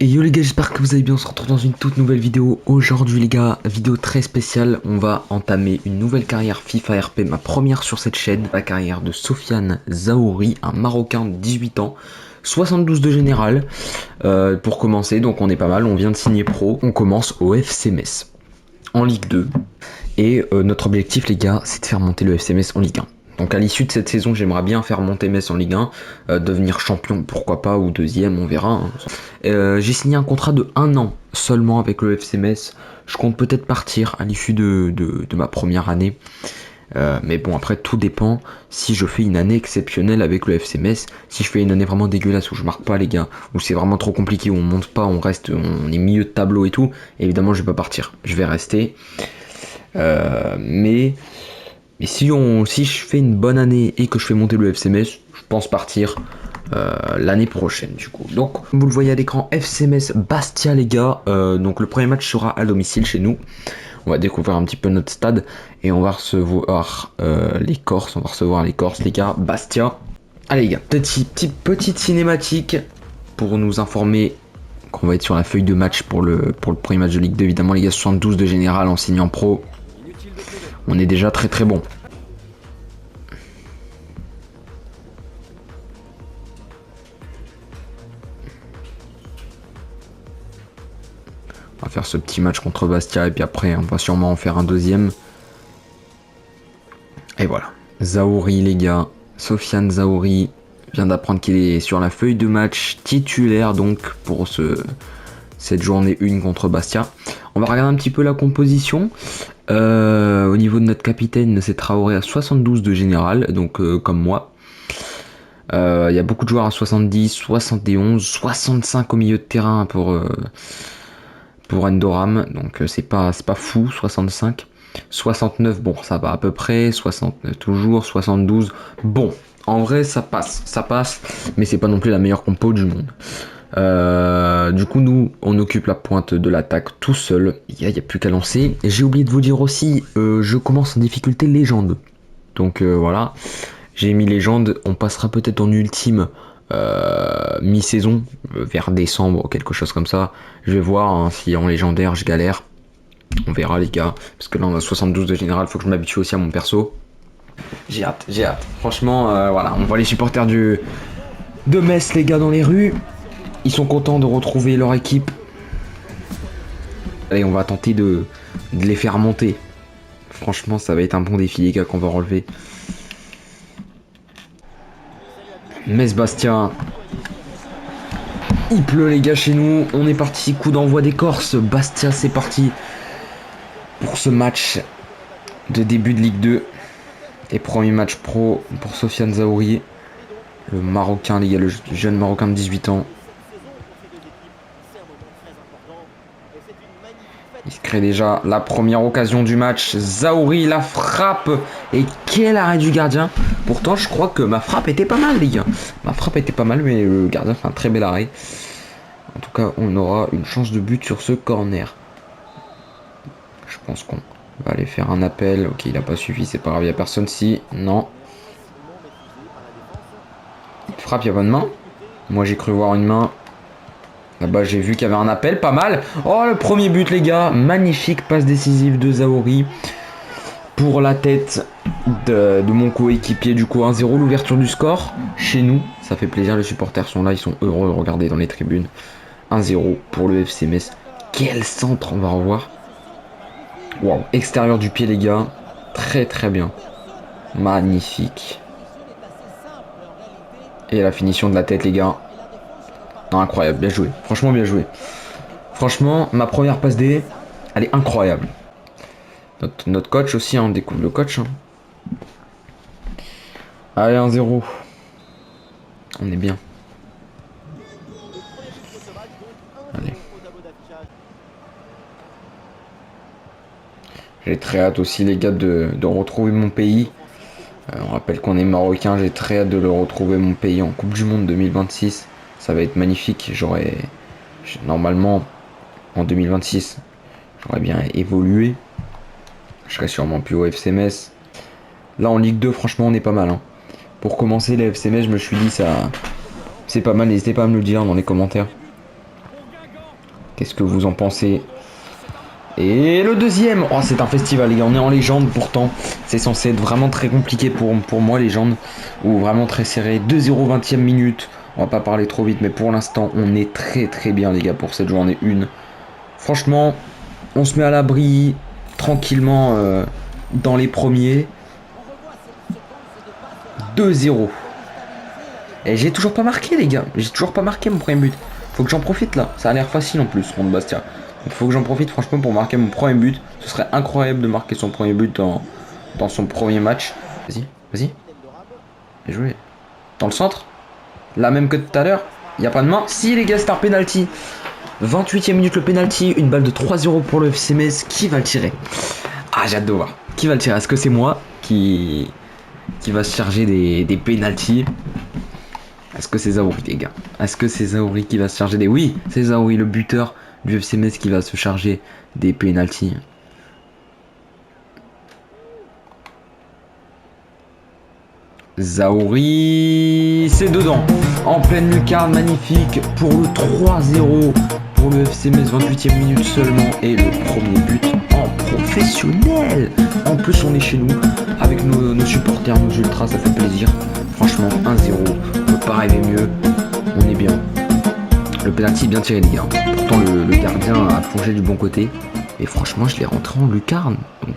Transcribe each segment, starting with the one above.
Et yo les gars, j'espère que vous allez bien, on se retrouve dans une toute nouvelle vidéo. Aujourd'hui les gars, vidéo très spéciale, on va entamer une nouvelle carrière FIFA RP, ma première sur cette chaîne. La carrière de Sofiane Zahouri, un Marocain de 18 ans, 72 de général. Pour commencer, donc on est pas mal, on vient de signer pro. On commence au FC Metz, en Ligue 2. Et notre objectif les gars, c'est de faire monter le FC Metz en Ligue 1. Donc à l'issue de cette saison, j'aimerais bien faire monter Metz en Ligue 1, devenir champion, pourquoi pas, ou deuxième, on verra. Hein. J'ai signé un contrat de 1 an seulement avec le FC Metz. Je compte peut-être partir à l'issue de ma première année. Mais bon, après tout dépend si je fais une année exceptionnelle avec le FC Metz. Si je fais une année vraiment dégueulasse où je marque pas les gars, où c'est vraiment trop compliqué, où on monte pas, on est milieu de tableau et tout, évidemment je vais pas partir. Je vais rester. Mais si je fais une bonne année et que je fais monter le FC Metz, je pense partir l'année prochaine du coup. Donc vous le voyez à l'écran, FC Metz Bastia les gars. Donc le premier match sera à domicile chez nous. On va découvrir un petit peu notre stade et on va recevoir les Corses. On va recevoir les Corses les gars, Bastia. Allez les gars, petite cinématique pour nous informer qu'on va être sur la feuille de match pour le premier match de Ligue 2. Évidemment les gars, 72 de général en signant pro. On est déjà très très bon. On va faire ce petit match contre Bastia et puis après on va sûrement en faire un deuxième. Et voilà. Zahouri les gars. Sofiane Zahouri vient d'apprendre qu'il est sur la feuille de match titulaire donc pour cette journée 1 contre Bastia. On va regarder un petit peu la composition. Au niveau de notre capitaine, c'est Traoré à 72 de général, donc comme moi. Il y a beaucoup de joueurs à 70, 71, 65 au milieu de terrain pour Endoram, donc c'est pas fou, 65. 69, bon ça va à peu près, 69 toujours, 72, bon, en vrai ça passe, mais c'est pas non plus la meilleure compo du monde. Du coup nous on occupe la pointe de l'attaque tout seul, il n'y a plus qu'à lancer. J'ai oublié de vous dire aussi, je commence en difficulté légende, donc voilà, j'ai mis légende, on passera peut-être en ultime mi-saison, vers décembre, quelque chose comme ça. Je vais voir hein, si en légendaire je galère. On verra les gars, parce que là on a 72 de général, faut que je m'habitue aussi à mon perso. J'ai hâte. Franchement, voilà, on voit les supporters de Metz les gars dans les rues. Ils sont contents de retrouver leur équipe. Allez, on va tenter de les faire monter. Franchement, ça va être un bon défi les gars qu'on va relever. Metz-Bastia. Il pleut les gars chez nous. On est parti, coup d'envoi des Corses. Bastia, c'est parti pour ce match de début de Ligue 2. Et premier match pro pour Sofiane Zahouri. Le Marocain les gars, le jeune Marocain de 18 ans. Il se crée déjà la première occasion du match. Zahouri, la frappe. Et quel arrêt du gardien. Pourtant, je crois que ma frappe était pas mal, les gars. Ma frappe était pas mal, mais le gardien fait un très bel arrêt. En tout cas, on aura une chance de but sur ce corner. Je pense qu'on va aller faire un appel. Ok, il n'a pas suffi, c'est pas grave. Il n'y a personne si. Non. Il frappe, il n'y a pas de main. Moi, j'ai cru voir une main. Là-bas, j'ai vu qu'il y avait un appel, pas mal. Oh, le premier but, les gars. Magnifique passe décisive de Zahouri pour la tête de mon coéquipier. Du coup, 1-0, l'ouverture du score. Chez nous, ça fait plaisir. Les supporters sont là, ils sont heureux de regarder dans les tribunes. 1-0 pour le FC Metz. Quel centre, on va revoir. Waouh, extérieur du pied, les gars. Très, très bien. Magnifique. Et la finition de la tête, les gars. Non, incroyable, bien joué. Franchement, bien joué. Franchement, ma première passe D, elle est incroyable. Notre coach aussi, hein, on découvre le coach. Hein. Allez, 1-0. On est bien. Allez. J'ai très hâte aussi, les gars, de retrouver mon pays. On rappelle qu'on est marocain, j'ai très hâte de le retrouver mon pays en Coupe du Monde 2026. Ça va être magnifique. Normalement, en 2026, j'aurais bien évolué. Je serais sûrement plus au FC Metz. Là, en Ligue 2, franchement, on est pas mal. Hein. Pour commencer, les FC Metz, je me suis dit, ça, c'est pas mal. N'hésitez pas à me le dire dans les commentaires. Qu'est-ce que vous en pensez? Et le deuxième, oh c'est un festival les gars, on est en légende pourtant, c'est censé être vraiment très compliqué pour moi légende, ou vraiment très serré, 2-0 20e minute, on va pas parler trop vite mais pour l'instant on est très bien les gars pour cette journée 1. Franchement, on se met à l'abri tranquillement dans les premiers, 2-0. Et j'ai toujours pas marqué les gars, j'ai toujours pas marqué mon premier but, faut que j'en profite là, ça a l'air facile en plus contre Bastia. Il faut que j'en profite franchement pour marquer mon premier but. Ce serait incroyable de marquer son premier but dans son premier match. Vas-y, vas-y. Bien joué. Dans le centre. Là même que tout à l'heure. Il n'y a pas de main. Si les gars, c'est un penalty. 28e minute le penalty. Une balle de 3-0 pour le FC Metz. Qui va le tirer? Ah, j'ai hâte de voir. Qui va le tirer? Est-ce que c'est moi qui va se charger des penalties? Est-ce que c'est Zahouri les gars? Est-ce que c'est Zahouri qui va se charger des... Oui, c'est Zahouri le buteur du FC Metz qui va se charger des pénaltys. Zahouri, c'est dedans. En pleine lucarne, magnifique pour le 3-0 pour le FC Metz, 28e minute seulement. Et le premier but en professionnel. En plus, on est chez nous avec nos supporters, nos ultras, ça fait plaisir. Franchement, 1-0, on peut pas rêver mieux. On est bien. Le penalty est bien tiré les gars. Pourtant le gardien a plongé du bon côté. Et franchement je l'ai rentré en lucarne. Donc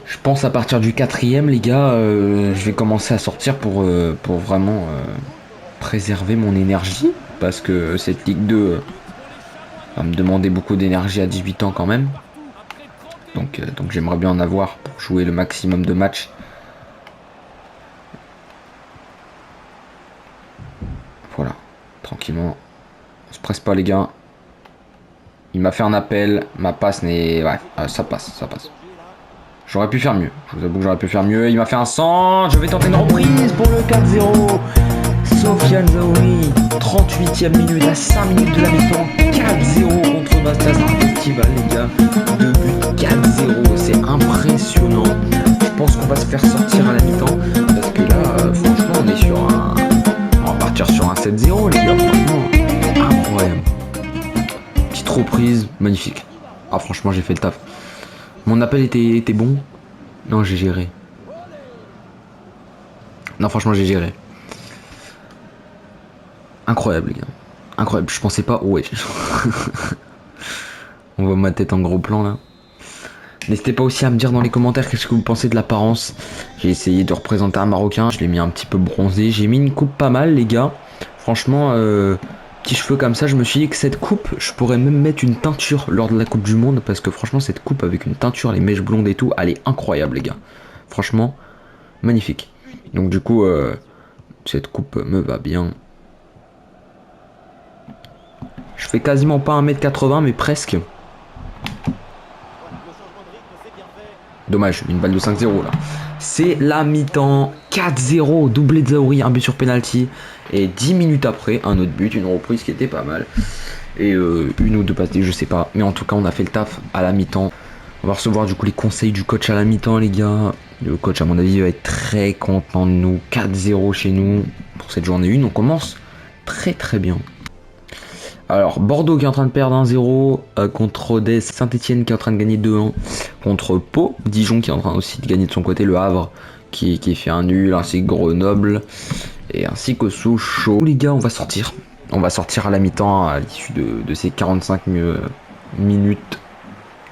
je pense à partir du 4ème les gars, je vais commencer à sortir pour vraiment préserver mon énergie. Parce que cette Ligue 2 va me demander beaucoup d'énergie à 18 ans quand même. Donc j'aimerais bien en avoir pour jouer le maximum de matchs. Voilà. Tranquillement. On se presse pas les gars. Il m'a fait un appel. Ma passe n'est... Ouais, ça passe, ça passe. J'aurais pu faire mieux. Je vous avoue que j'aurais pu faire mieux. Il m'a fait un centre. Je vais tenter une reprise pour le 4-0. Sofiane Zahouri. 38e minute à 5 minutes de la mi-temps. 4-0 contre Bastia. C'est un festival les gars. 2 buts 4-0. C'est impressionnant. Je pense qu'on va se faire sortir à la mi-temps. Parce que là, franchement, on est sur un... On va partir sur un 7-0 les gars. Franchement, incroyable. Petite reprise, magnifique. Ah franchement j'ai fait le taf. Mon appel était bon. Non j'ai géré. Non franchement j'ai géré. Incroyable les gars. Incroyable, je pensais pas. Ouais. On voit ma tête en gros plan là. N'hésitez pas aussi à me dire dans les commentaires qu'est-ce que vous pensez de l'apparence. J'ai essayé de représenter un Marocain. Je l'ai mis un petit peu bronzé. J'ai mis une coupe pas mal les gars. Franchement petits cheveux comme ça, je me suis dit que cette coupe, je pourrais même mettre une teinture lors de la Coupe du Monde, parce que franchement cette coupe avec une teinture, les mèches blondes et tout, elle est incroyable les gars. Franchement, magnifique. Donc du coup, cette coupe me va bien. Je fais quasiment pas 1m80 mais presque. Dommage, une balle de 5-0 là. C'est la mi-temps, 4-0, doublé de Zahouri, un but sur penalty. Et 10 minutes après, un autre but, une reprise qui était pas mal. Et une ou deux passes, je sais pas. Mais en tout cas, on a fait le taf à la mi-temps. On va recevoir du coup les conseils du coach à la mi-temps, les gars. Le coach, à mon avis, va être très content de nous. 4-0 chez nous pour cette journée 1. On commence très bien. Alors, Bordeaux qui est en train de perdre 1-0 contre Rodez, Saint-Etienne qui est en train de gagner 2-1 contre Pau, Dijon qui est en train aussi de gagner de son côté, Le Havre qui fait un nul, ainsi que Grenoble et ainsi que Sochaux. Les gars, on va sortir à la mi-temps à l'issue de ces 45 minutes.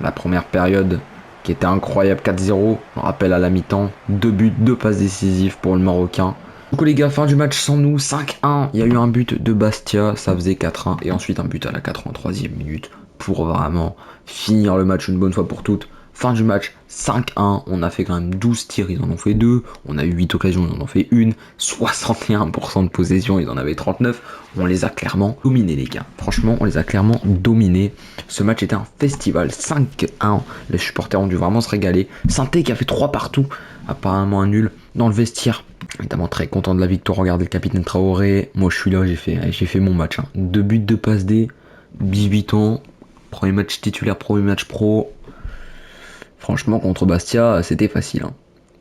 La première période qui était incroyable, 4-0, on rappelle à la mi-temps, 2 buts, 2 passes décisives pour le Marocain. Du coup les gars, fin du match sans nous, 5-1, il y a eu un but de Bastia, ça faisait 4-1, et ensuite un but à la 83e minute pour vraiment finir le match une bonne fois pour toutes. Fin du match, 5-1, on a fait quand même 12 tirs, ils en ont fait 2, on a eu 8 occasions, ils en ont fait 1, 61% de possession, ils en avaient 39, on les a clairement dominés les gars. Franchement, on les a clairement dominés. Ce match était un festival, 5-1, les supporters ont dû vraiment se régaler. Saint-Étienne qui a fait 3 partout, apparemment un nul dans le vestiaire. Évidemment très content de la victoire, regardez le capitaine Traoré, moi je suis là, j'ai fait mon match. 2 buts, 2 passes D, 18 ans, premier match titulaire, premier match pro. Franchement contre Bastia c'était facile.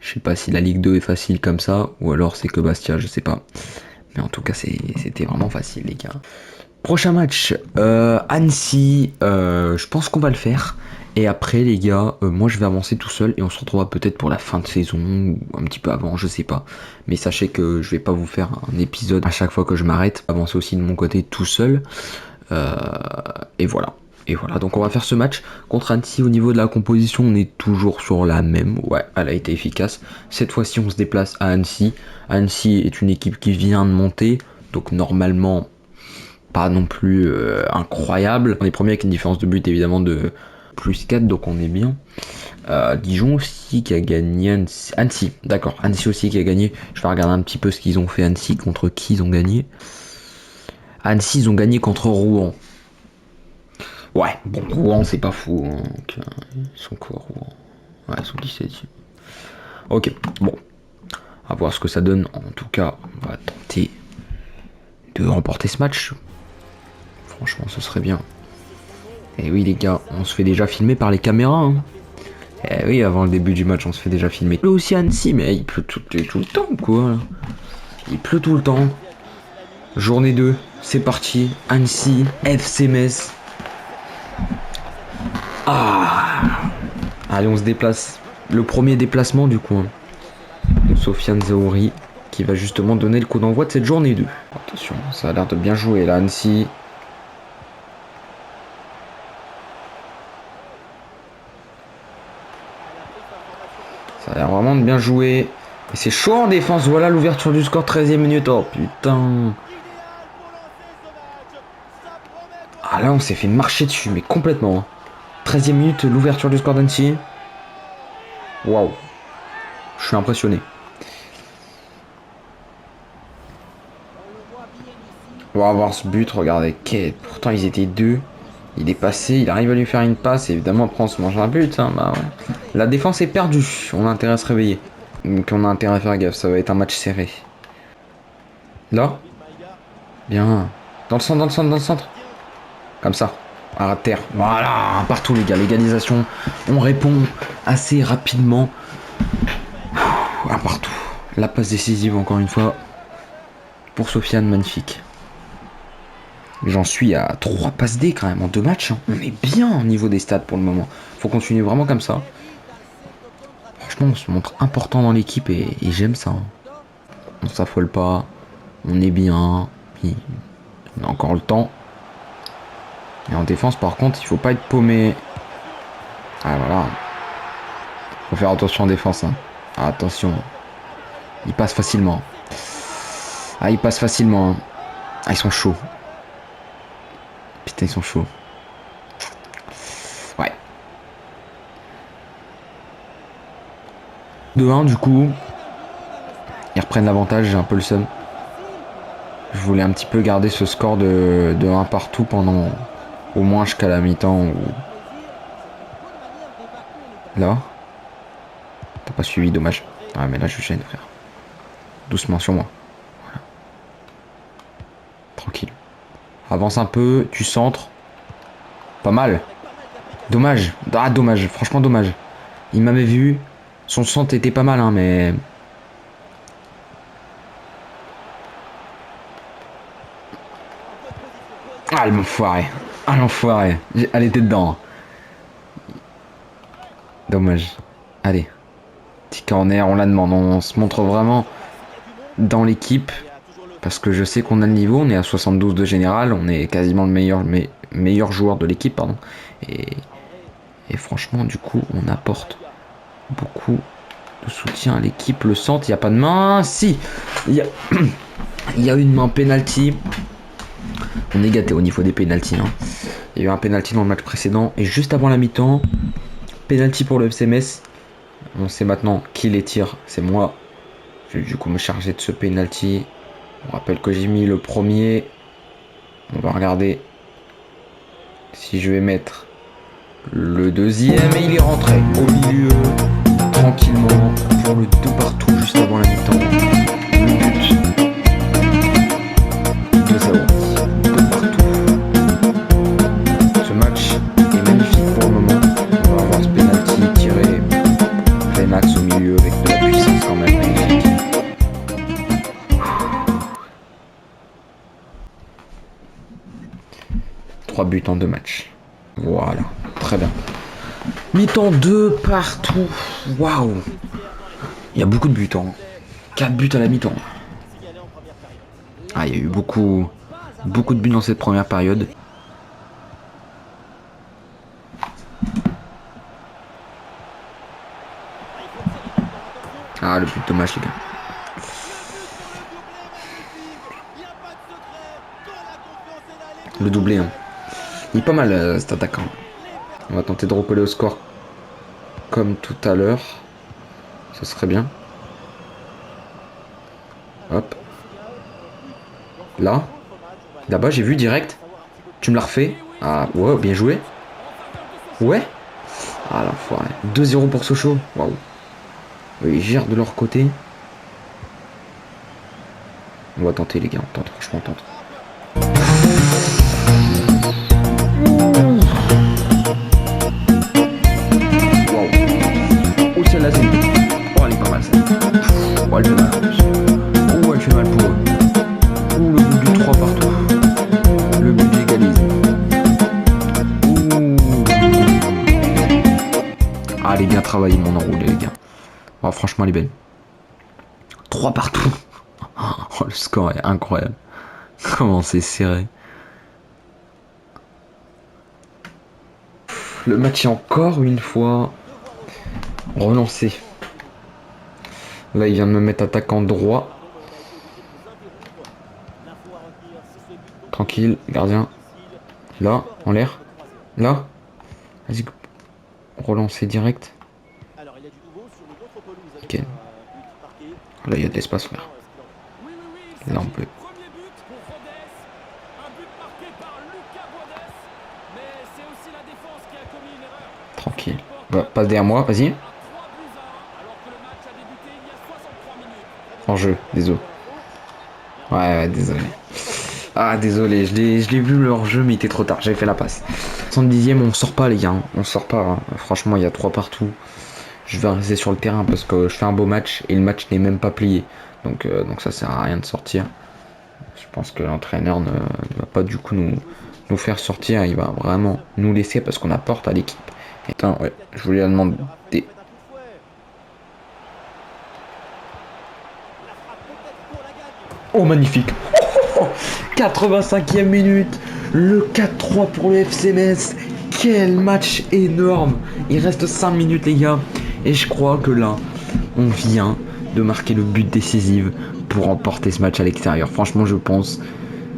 Je sais pas si la Ligue 2 est facile comme ça, ou alors c'est que Bastia, je sais pas. Mais en tout cas c'était vraiment facile les gars. Prochain match, Annecy, je pense qu'on va le faire. Et après les gars, moi je vais avancer tout seul et on se retrouvera peut-être pour la fin de saison ou un petit peu avant, je sais pas. Mais sachez que je vais pas vous faire un épisode à chaque fois que je m'arrête, avancer aussi de mon côté tout seul. Et voilà. Et voilà, donc on va faire ce match contre Annecy. Au niveau de la composition, on est toujours sur la même. Ouais, elle a été efficace. Cette fois-ci, on se déplace à Annecy. Annecy est une équipe qui vient de monter, donc normalement pas non plus incroyable. On est premier avec une différence de but évidemment de plus 4, donc on est bien. Dijon aussi qui a gagné. Annecy, d'accord. Annecy aussi qui a gagné. Je vais regarder un petit peu ce qu'ils ont fait Annecy, contre qui ils ont gagné. Annecy, ils ont gagné contre Rouen. Ouais, bon, Rouen, c'est pas fou. Hein. Donc, ils sont quoi, Rouen? Ouais, ils sont 17. Ok, bon. À voir ce que ça donne. En tout cas, on va tenter de remporter ce match. Franchement, ce serait bien. Et oui, les gars, on se fait déjà filmer par les caméras. Hein. Eh oui, avant le début du match, on se fait déjà filmer. Il pleut aussi à Annecy, mais il pleut tout le temps, quoi. Là. Il pleut tout le temps. Journée 2, c'est parti. Annecy, FC Metz. Ah! Allez, on se déplace. Le premier déplacement du coup. Hein, de Sofiane Zahouri, qui va justement donner le coup d'envoi de cette journée 2. Attention, ça a l'air de bien jouer là, Annecy. Ça a l'air vraiment de bien jouer. Et c'est chaud en défense. Voilà l'ouverture du score, 13e minute. Oh putain. Ah là, on s'est fait marcher dessus, mais complètement. Hein. 13e minute, l'ouverture du score d'Annecy. Waouh. Je suis impressionné. On va avoir ce but, regardez. Pourtant, ils étaient deux. Il est passé, il arrive à lui faire une passe. Et évidemment, après, on se mange un but. Hein, bah ouais. La défense est perdue. On a intérêt à se réveiller. Donc, on a intérêt à faire gaffe. Ça va être un match serré. Là. Bien. Dans le centre, dans le centre, dans le centre. Comme ça. À terre. Voilà. Partout, les gars. L'égalisation. On répond assez rapidement. Un partout. La passe décisive, encore une fois. Pour Sofiane, magnifique. J'en suis à 3 passes D quand même en 2 matchs. Hein. On est bien au niveau des stats pour le moment. Faut continuer vraiment comme ça. Franchement, on se montre important dans l'équipe et j'aime ça. Hein. On s'affole pas. On est bien. On a encore le temps. Et en défense, par contre, il faut pas être paumé. Ah voilà. Faut faire attention en défense. Hein. Ah, attention. Il passe facilement. Ah, il passe facilement. Hein. Ah, ils sont chauds. Putain, ils sont chauds. Ouais. 2-1 du coup. Ils reprennent l'avantage, j'ai un peu le seum. Je voulais un petit peu garder ce score de 1 partout pendant au moins jusqu'à la mi-temps. Ou... Là. T'as pas suivi, dommage. Ah mais là je gêne frère. Doucement sur moi. Voilà. Tranquille. Avance un peu, tu centres. Pas mal. Dommage. Ah dommage, franchement dommage. Il m'avait vu. Son centre était pas mal hein mais... Ah l'enfoiré. Ah l'enfoiré. Elle était dedans. Dommage. Allez. Petit corner, on la demande. On se montre vraiment dans l'équipe. Parce que je sais qu'on a le niveau. On est à 72 de général. On est quasiment le meilleur joueur de l'équipe. Pardon. Et franchement, du coup, on apporte beaucoup de soutien à l'équipe. Le centre, il n'y a pas de main. Si. Il y a une main penalty. On est gâté au niveau des pénaltys. Hein. Il y a eu un penalty dans le match précédent. Et juste avant la mi-temps, penalty pour le FC Metz. On sait maintenant qui les tire. C'est moi. Je vais du coup me charger de ce penalty. On rappelle que j'ai mis le premier. On va regarder si je vais mettre le deuxième. Et il est rentré au milieu. Tranquillement. Pour le 2 partout juste avant la mi-temps. Le but de Zahouri. Max au milieu avec de la puissance quand même magnifique. 3 buts en 2 matchs. Voilà, très bien. Mi-temps 2 partout. Waouh. Il y a beaucoup de buts, hein. 4 buts à la mi-temps. Ah, il y a eu beaucoup de buts dans cette première période. Ah, le but dommage, les gars. Le doublé, hein. Il est pas mal, cet attaquant. On va tenter de recoller au score comme tout à l'heure. Ce serait bien. Hop. Là. Là-bas, j'ai vu direct. Tu me l'as refait. Ah, ouais, bien joué. Ouais. Ah, l'enfoiré. 2-0 pour Sochaux. Waouh. Ils gèrent de leur côté. On va tenter, les gars. On tente, franchement, on tente. Waouh. Oh, celle-là, c'est une petite. Oh, elle est pas mal, celle-là. Oh, elle fait mal en plus. Oh, elle fait mal pour eux. Oh, le but du 3 partout. Le but d'égalise. Ah, elle est bien travaillée, mon enroulé, les gars. Oh, franchement, elle est belle. 3 partout. Oh, le score est incroyable. Comment c'est serré. Le match est encore une fois relancé. Là, il vient de me mettre attaquant droit. Tranquille, gardien. Là, en l'air. Là. Vas-y. Relancer direct. Ok. Là, il y a de l'espace, frère. Là, on peut. Tranquille. Bah, passe derrière moi, vas-y. En jeu, désolé. Ouais, désolé. Ah, désolé, je l'ai vu leur jeu, mais il était trop tard, j'avais fait la passe. 70e, on sort pas, les gars. On sort pas. Hein. Franchement, il y a 3 partout. Je vais rester sur le terrain parce que je fais un beau match et le match n'est même pas plié. Donc ça sert à rien de sortir. Je pense que l'entraîneur ne va pas du coup nous faire sortir. Il va vraiment nous laisser parce qu'on apporte à l'équipe. Attends, ouais, je voulais la demander. Oh, magnifique. 85e minute. Le 4-3 pour le FC Metz. Quel match énorme. Il reste 5 minutes, les gars. Et je crois que là, on vient de marquer le but décisif pour remporter ce match à l'extérieur. Franchement, je pense,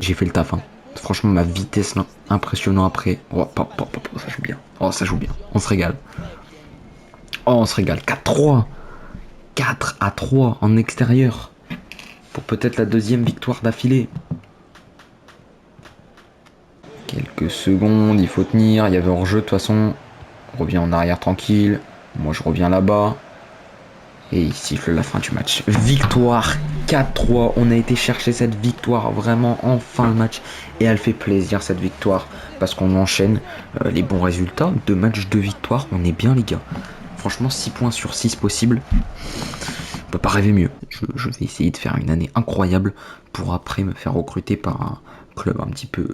j'ai fait le taf. Hein. Franchement, ma vitesse là, impressionnant après. Oh, ça joue bien. Oh, ça joue bien. On se régale. Oh, on se régale. 4-3. 4-3 en extérieur. Pour peut-être la deuxième victoire d'affilée. Quelques secondes, il faut tenir. Il y avait hors-jeu de toute façon. On revient en arrière tranquille. Moi, je reviens là-bas. Et il siffle la fin du match. Victoire 4-3. On a été chercher cette victoire vraiment en fin de match. Et elle fait plaisir cette victoire. Parce qu'on enchaîne les bons résultats. 2 matchs, 2 victoires. On est bien, les gars. Franchement, 6 points sur 6 possibles. On peut pas rêver mieux. Je vais essayer de faire une année incroyable. Pour après me faire recruter par un club un petit peu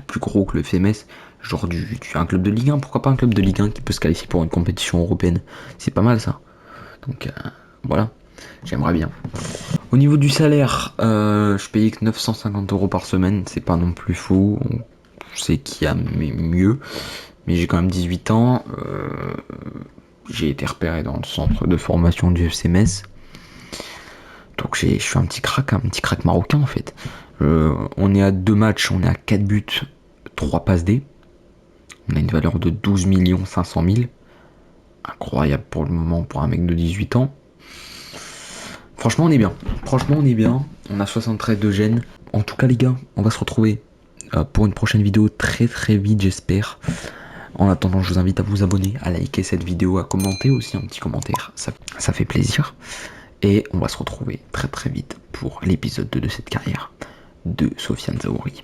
plus gros que le FMS. Genre un club de Ligue 1. Pourquoi pas un club de Ligue 1 qui peut se qualifier pour une compétition européenne. C'est pas mal ça. Donc voilà, j'aimerais bien. Au niveau du salaire, je payais que 950 € par semaine, c'est pas non plus fou. Je sais qu'il y a mieux, mais j'ai quand même 18 ans. J'ai été repéré dans le centre de formation du FC Metz. Donc je suis un petit crack marocain en fait. On est à 2 matchs, on est à 4 buts, 3 passes D. On a une valeur de 12 500 000. Incroyable pour le moment pour un mec de 18 ans. Franchement on est bien. On a 73 de gènes. En tout cas les gars, on va se retrouver pour une prochaine vidéo très vite j'espère. En attendant je vous invite à vous abonner, à liker cette vidéo, à commenter aussi un petit commentaire. Ça fait plaisir. Et on va se retrouver très vite pour l'épisode 2 de cette carrière de Sofiane Zaoury.